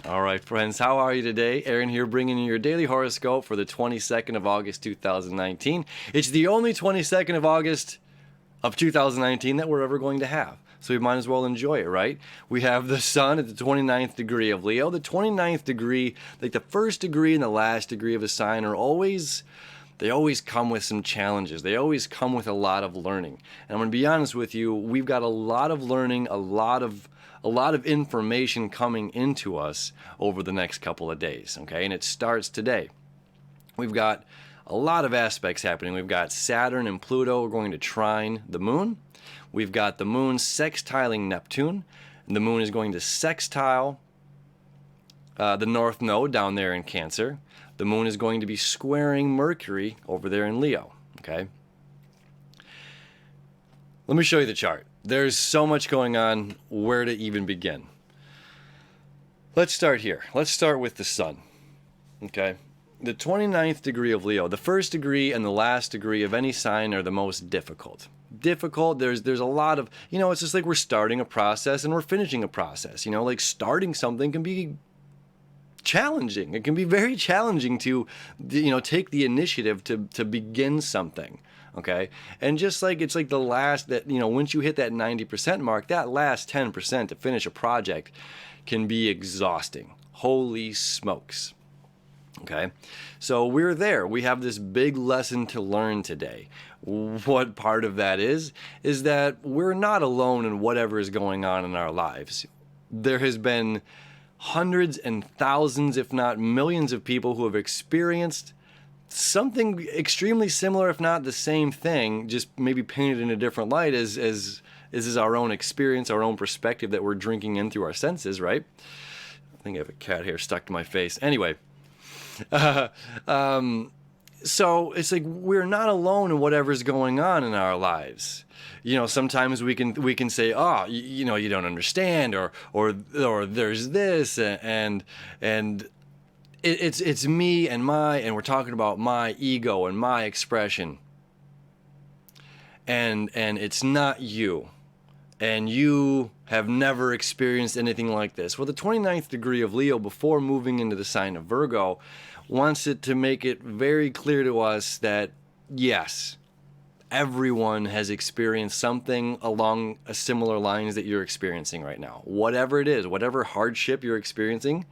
All right, friends, how are you today? Aaron here bringing you your daily horoscope for the 22nd of August 2019. It's the only 22nd of August of 2019 that we're ever going to have. So we might as well enjoy it, right? We have the sun at the 29th degree of Leo. The 29th degree, like the first degree and the last degree of a sign they always come with some challenges. They always come with a lot of learning. And I'm going to be honest with you, we've got a lot of learning, a lot of information coming into us over the next couple of days, okay? And it starts today. We've got a lot of aspects happening. We've got Saturn and Pluto going to trine the moon. We've got the moon sextiling Neptune. And the moon is going to sextile the North Node down there in Cancer. The moon is going to be squaring Mercury over there in Leo, okay? Let me show you the chart. There's so much going on, where to even begin. Let's start here. Let's start with the sun, okay? The 29th degree of Leo, the first degree and the last degree of any sign are the most difficult. There's a lot of, it's just like we're starting a process and we're finishing a process. Like starting something can be challenging. It can be very challenging to, take the initiative to begin something. Okay. And just like it's like the last that, once you hit that 90% mark, that last 10% to finish a project can be exhausting. Holy smokes. Okay. So we're there. We have this big lesson to learn today. What part of that is that we're not alone in whatever is going on in our lives. There has been hundreds and thousands, if not millions of people who have experienced something extremely similar, if not the same thing, just maybe painted in a different light as is our own experience, our own perspective that we're drinking in through our senses, right? I think I have a cat hair stuck to my face. Anyway, so it's like we're not alone in whatever's going on in our lives. Sometimes we can say, oh, you don't understand, or there's this, and it's me and we're talking about my ego and my expression, and it's not you, and you have never experienced anything like this. Well, the 29th degree of Leo, before moving into the sign of Virgo, wants it to make it very clear to us that yes, everyone has experienced something along a similar lines that you're experiencing right now. Whatever it is, whatever hardship you're experiencing,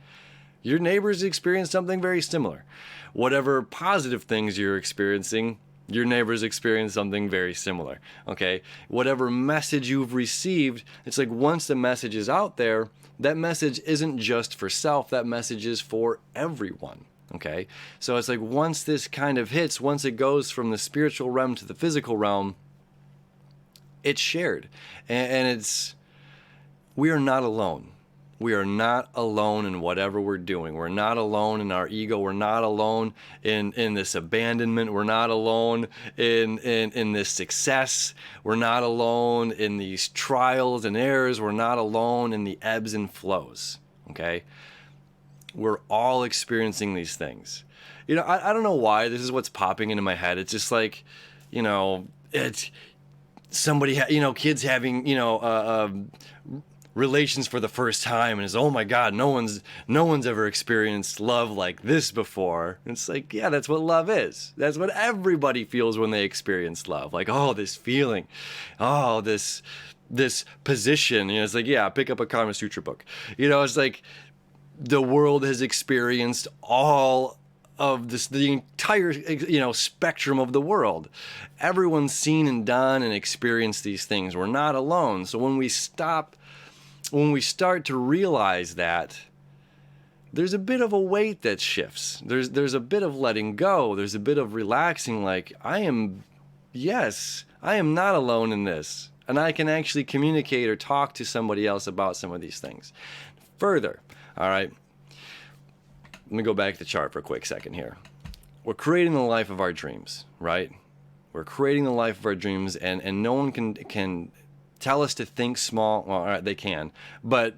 your neighbors experience something very similar. Whatever positive things you're experiencing, your neighbors experience something very similar, okay? Whatever message you've received, it's like once the message is out there, that message isn't just for self, that message is for everyone, okay? So it's like once this kind of hits, once it goes from the spiritual realm to the physical realm, it's shared. And we are not alone. We are not alone in whatever we're doing. We're not alone in our ego. We're not alone in this abandonment. We're not alone in this success. We're not alone in these trials and errors. We're not alone in the ebbs and flows, okay? We're all experiencing these things. I don't know why this is what's popping into my head. It's just like, it's somebody, kids having, relations for the first time, and it's, oh my God, no one's ever experienced love like this before. It's like, yeah, that's what love is. That's what everybody feels when they experience love. Like, oh, this feeling, oh, this position. It's like, yeah, pick up a Kama Sutra book. It's like the world has experienced all of this, the entire, spectrum of the world. Everyone's seen and done and experienced these things. We're not alone. So when we start to realize that, there's a bit of a weight that shifts. There's a bit of letting go. There's a bit of relaxing, like, I am not alone in this. And I can actually communicate or talk to somebody else about some of these things. Further, all right, let me go back to the chart for a quick second here. We're creating the life of our dreams, right? We're creating the life of our dreams, and no one can tell us to think small. Well, all right, they can, but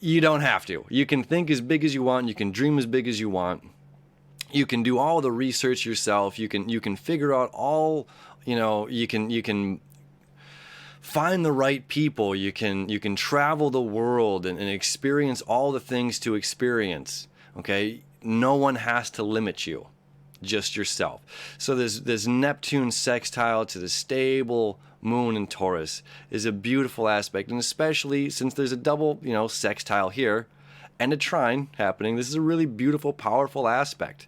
you don't have to. You can think as big as you want. You can dream as big as you want. You can do all the research yourself. You can figure out all, you can find the right people. You can travel the world and experience all the things to experience. Okay, no one has to limit you, just yourself. So this Neptune sextile to the stable moon in Taurus is a beautiful aspect, and especially since there's a double, sextile here and a trine happening, this is a really beautiful, powerful aspect.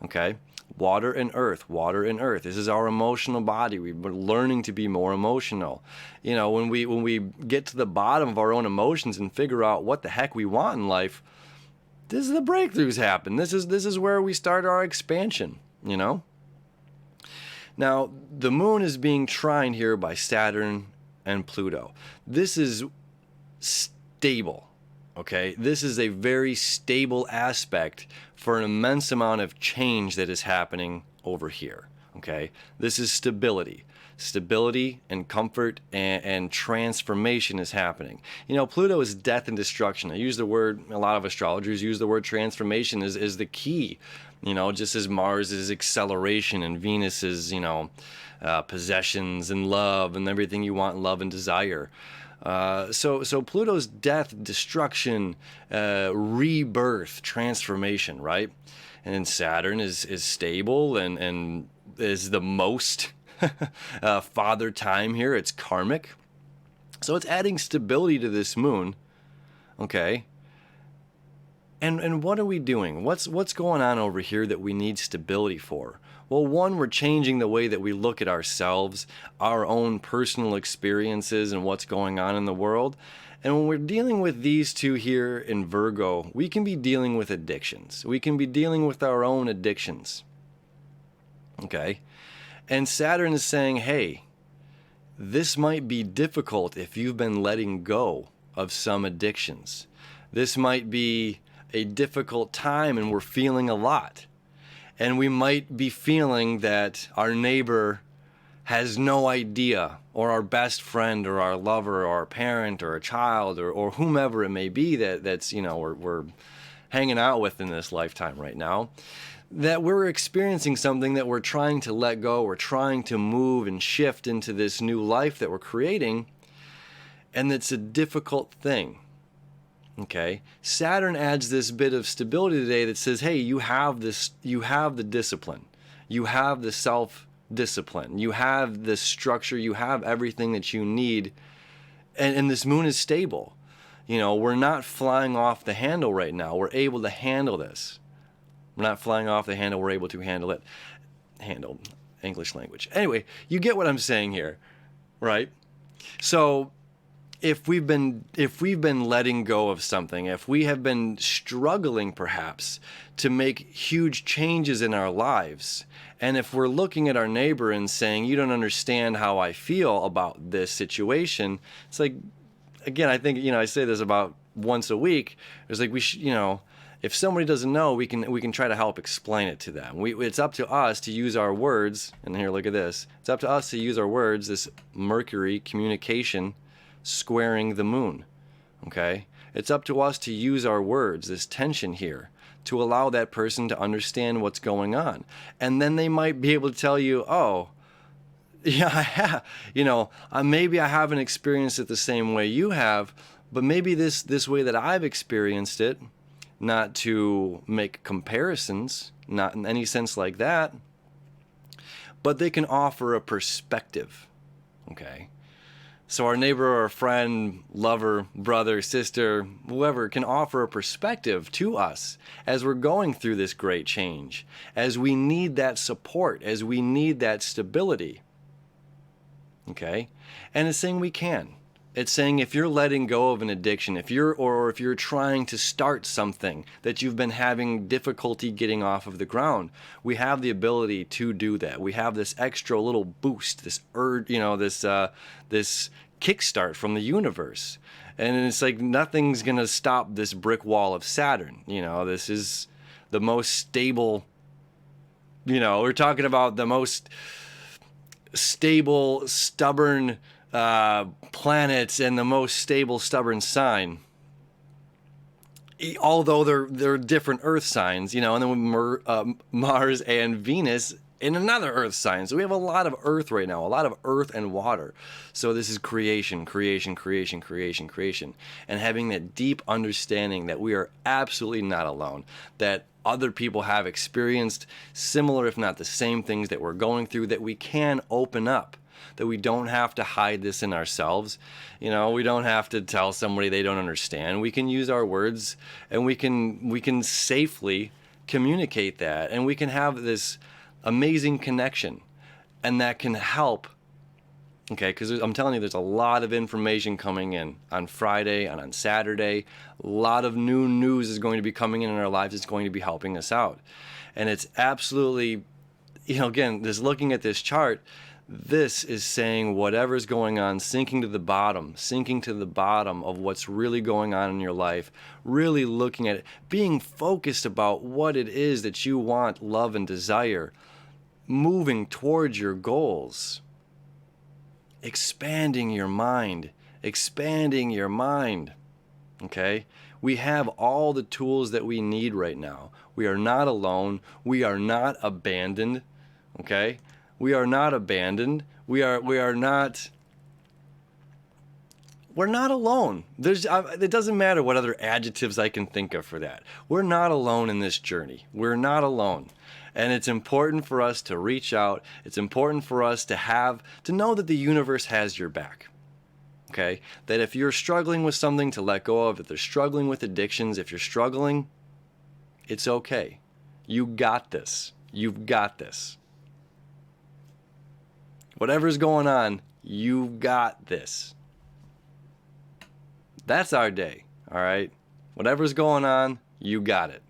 Okay, water and earth, water and earth. This is our emotional body. We're learning to be more emotional. When we get to the bottom of our own emotions and figure out what the heck we want in life, this is the breakthroughs happen. This is where we start our expansion. Now, the moon is being trined here by Saturn and Pluto. This is stable, okay? This is a very stable aspect for an immense amount of change that is happening over here, okay? This is stability. Stability and comfort and transformation is happening. Pluto is death and destruction. I use the word, a lot of astrologers use the word transformation is the key. Just as Mars is acceleration and Venus is, possessions and love and everything you want, love and desire. So Pluto's death, destruction, rebirth, transformation, right? And then Saturn is stable and is the most father time here. It's karmic. So it's adding stability to this moon. Okay. And what are we doing? What's going on over here that we need stability for? Well, one, we're changing the way that we look at ourselves, our own personal experiences, and what's going on in the world. And when we're dealing with these two here in Virgo, we can be dealing with addictions. We can be dealing with our own addictions. Okay? And Saturn is saying, hey, this might be difficult if you've been letting go of some addictions. This might be a difficult time and we're feeling a lot. And we might be feeling that our neighbor has no idea, or our best friend or our lover or our parent or a child or whomever it may be that's we're hanging out with in this lifetime right now, that we're experiencing something that we're trying to let go, we're trying to move and shift into this new life that we're creating, and it's a difficult thing. Okay, Saturn adds this bit of stability today that says, hey, you have the discipline, you have the self-discipline, you have the structure, you have everything that you need, and this moon is stable. We're not flying off the handle right now. We're able to handle this. We're not flying off the handle. We're able to handle it. Handle, English language. Anyway, you get what I'm saying here, right? So if we've been letting go of something, if we have been struggling perhaps to make huge changes in our lives, and if we're looking at our neighbor and saying, you don't understand how I feel about this situation, it's like, again, I think, I say this about once a week. It's like we should, if somebody doesn't know, we can try to help explain it to them. It's up to us to use our words, and here, look at this. It's up to us to use our words, this Mercury communication squaring the moon, okay? It's up to us to use our words, this tension here, to allow that person to understand what's going on. And then they might be able to tell you, oh, yeah, I have, maybe I haven't experienced it the same way you have, but maybe this way that I've experienced it, not to make comparisons, not in any sense like that, but they can offer a perspective, okay? So our neighbor or friend, lover, brother, sister, whoever can offer a perspective to us as we're going through this great change, as we need that support, as we need that stability, okay? And it's saying we can. It's saying if you're letting go of an addiction, if you're trying to start something that you've been having difficulty getting off of the ground, we have the ability to do that. We have this extra little boost, this urge, this kickstart from the universe. And it's like nothing's going to stop this brick wall of Saturn. This is the most stable, we're talking about the most stable, stubborn planets and the most stable, stubborn sign, although they're different Earth signs, and then with Mars and Venus in another earth sign. So we have a lot of earth right now, a lot of earth and water. So this is creation, creation, creation, creation, creation. And having that deep understanding that we are absolutely not alone, that other people have experienced similar, if not the same things that we're going through, that we can open up, that we don't have to hide this in ourselves. You know, we don't have to tell somebody they don't understand. We can use our words, and we can safely communicate that, and we can have this amazing connection, and that can help. Okay, because I'm telling you, there's a lot of information coming in on Friday and on Saturday. A lot of new news is going to be coming in our lives. It's going to be helping us out. And it's absolutely, you know, again, just looking at this chart, this is saying whatever's going on, sinking to the bottom of what's really going on in your life, really looking at it, being focused about what it is that you want, love, and desire, moving towards your goals. Expanding your mind, okay? We have all the tools that we need right now. We are not alone. We are not abandoned, okay? We are not abandoned. We're not alone. It doesn't matter what other adjectives I can think of for that. We're not alone in this journey. We're not alone. And it's important for us to reach out. It's important for us to know that the universe has your back. Okay? That if you're struggling with something to let go of, if they're struggling with addictions, if you're struggling, it's okay. You got this. You've got this. Whatever's going on, you've got this. That's our day, all right? Whatever's going on, you got it.